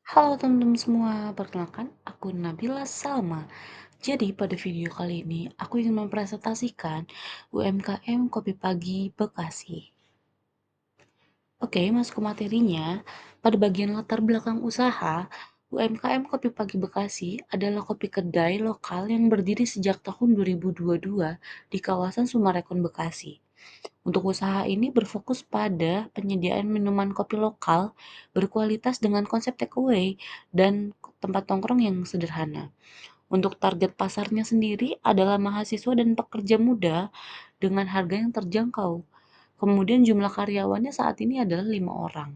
Halo teman-teman semua, perkenalkan aku Nabila Salma. Jadi pada video kali ini aku ingin mempresentasikan UMKM Kopi Pagi Bekasi. Oke, masuk ke materinya. Pada bagian latar belakang usaha, UMKM Kopi Pagi Bekasi adalah kopi kedai lokal yang berdiri sejak tahun 2022 di kawasan Sumarekon Bekasi. Untuk usaha ini berfokus pada penyediaan minuman kopi lokal berkualitas dengan konsep takeaway dan tempat nongkrong yang sederhana. Untuk target pasarnya sendiri adalah mahasiswa dan pekerja muda dengan harga yang terjangkau. Kemudian jumlah karyawannya saat ini adalah 5 orang.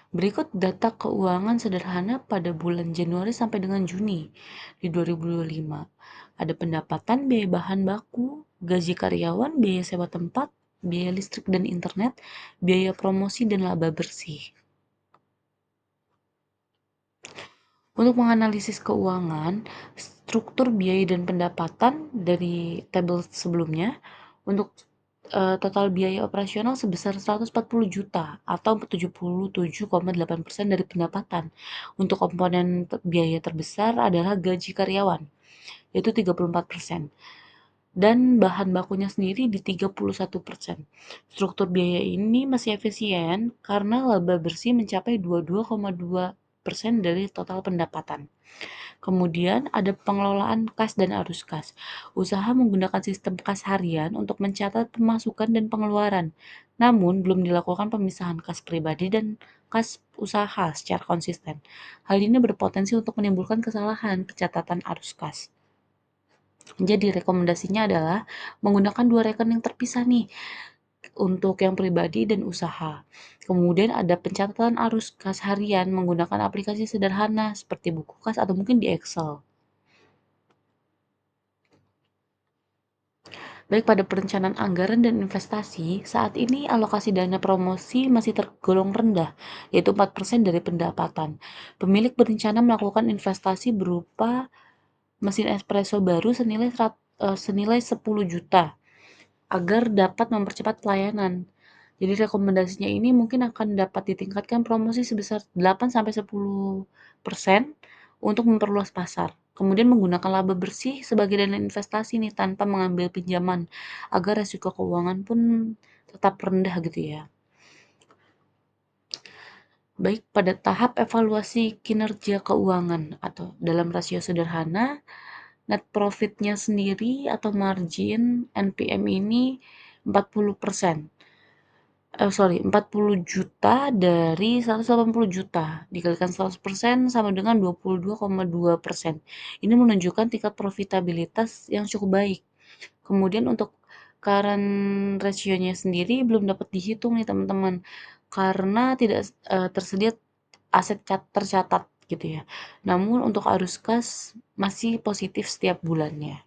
Berikut data keuangan sederhana pada bulan Januari sampai dengan Juni di 2025. Ada pendapatan, biaya bahan baku, gaji karyawan, biaya sewa tempat, biaya listrik dan internet, biaya promosi, dan laba bersih. Untuk menganalisis keuangan, struktur biaya dan pendapatan dari tabel sebelumnya, untuk total biaya operasional sebesar 140 juta atau 77,8% dari pendapatan. Untuk komponen biaya terbesar adalah gaji karyawan, yaitu 34%. Dan bahan bakunya sendiri di 31%. Struktur biaya ini masih efisien karena laba bersih mencapai 22,2% dari total pendapatan. Kemudian ada pengelolaan kas dan arus kas. Usaha menggunakan sistem kas harian untuk mencatat pemasukan dan pengeluaran. Namun belum dilakukan pemisahan kas pribadi dan kas usaha secara konsisten. Hal ini berpotensi untuk menimbulkan kesalahan pencatatan arus kas. Jadi rekomendasinya adalah menggunakan dua rekening terpisah nih untuk yang pribadi dan usaha. Kemudian ada pencatatan arus kas harian menggunakan aplikasi sederhana seperti buku kas atau mungkin di Excel. Baik pada perencanaan anggaran dan investasi, saat ini alokasi dana promosi masih tergolong rendah, yaitu 4% dari pendapatan. Pemilik berencana melakukan investasi berupa mesin espresso baru senilai 10 juta agar dapat mempercepat pelayanan. Jadi rekomendasinya ini mungkin akan dapat ditingkatkan promosi sebesar 8-10% untuk memperluas pasar. Kemudian menggunakan laba bersih sebagai dana investasi nih tanpa mengambil pinjaman agar resiko keuangan pun tetap rendah gitu ya. Baik pada tahap evaluasi kinerja keuangan atau dalam rasio sederhana, net profitnya sendiri atau margin NPM ini 40%. 40 juta dari 180 juta dikalikan 100% sama dengan 22,2%. Ini menunjukkan tingkat profitabilitas yang cukup baik. Kemudian untuk current ratio-nya sendiri belum dapat dihitung nih teman-teman karena tidak tersedia aset tercatat gitu ya. Namun untuk arus kas masih positif setiap bulannya.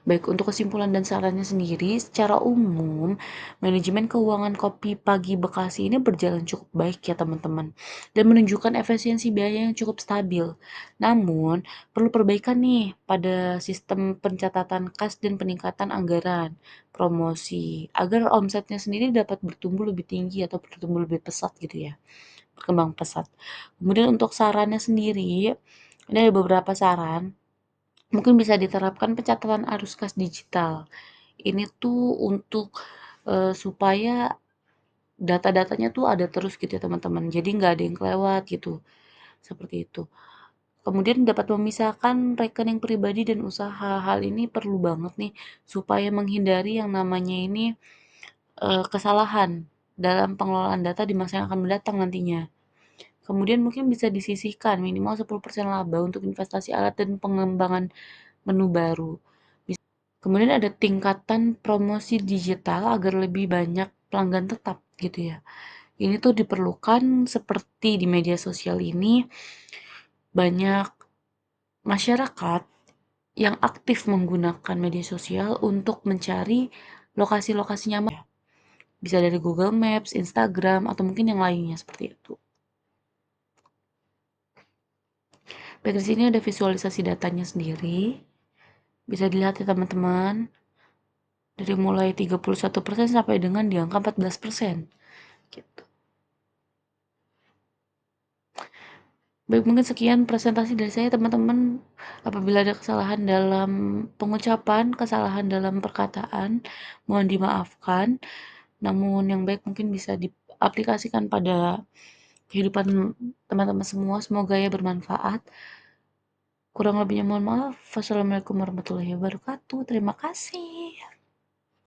Baik, untuk kesimpulan dan sarannya sendiri, secara umum, manajemen keuangan Kopi Pagi Bekasi ini berjalan cukup baik ya teman-teman, dan menunjukkan efisiensi biaya yang cukup stabil. Namun, perlu perbaikan nih pada sistem pencatatan kas dan peningkatan anggaran promosi, agar omsetnya sendiri dapat bertumbuh lebih tinggi atau bertumbuh lebih pesat gitu ya, berkembang pesat. Kemudian untuk sarannya sendiri, ini ada beberapa saran. Mungkin bisa diterapkan pencatatan arus kas digital. Ini tuh untuk supaya data-datanya tuh ada terus gitu ya teman-teman. Jadi nggak ada yang kelewat gitu. Seperti itu. Kemudian dapat memisahkan rekening pribadi dan usaha. Hal ini perlu banget nih supaya menghindari yang namanya ini kesalahan dalam pengelolaan data di masa yang akan mendatang nantinya. Kemudian mungkin bisa disisihkan minimal 10% laba untuk investasi alat dan pengembangan menu baru. Kemudian ada tingkatan promosi digital agar lebih banyak pelanggan tetap gitu ya. Ini tuh diperlukan seperti di media sosial ini banyak masyarakat yang aktif menggunakan media sosial untuk mencari lokasi-lokasi nyaman. Bisa dari Google Maps, Instagram, atau mungkin yang lainnya seperti itu. Baik, di sini ada visualisasi datanya sendiri. Bisa dilihat ya teman-teman. Dari mulai 31% sampai dengan di angka 14%. gitu. Baik, mungkin sekian presentasi dari saya teman-teman. Apabila ada kesalahan dalam pengucapan, kesalahan dalam perkataan, mohon dimaafkan. Namun yang baik mungkin bisa diaplikasikan pada kehidupan teman-teman semua. Semoga ya bermanfaat. Kurang lebihnya mohon maaf. Wassalamualaikum warahmatullahi wabarakatuh. Terima kasih.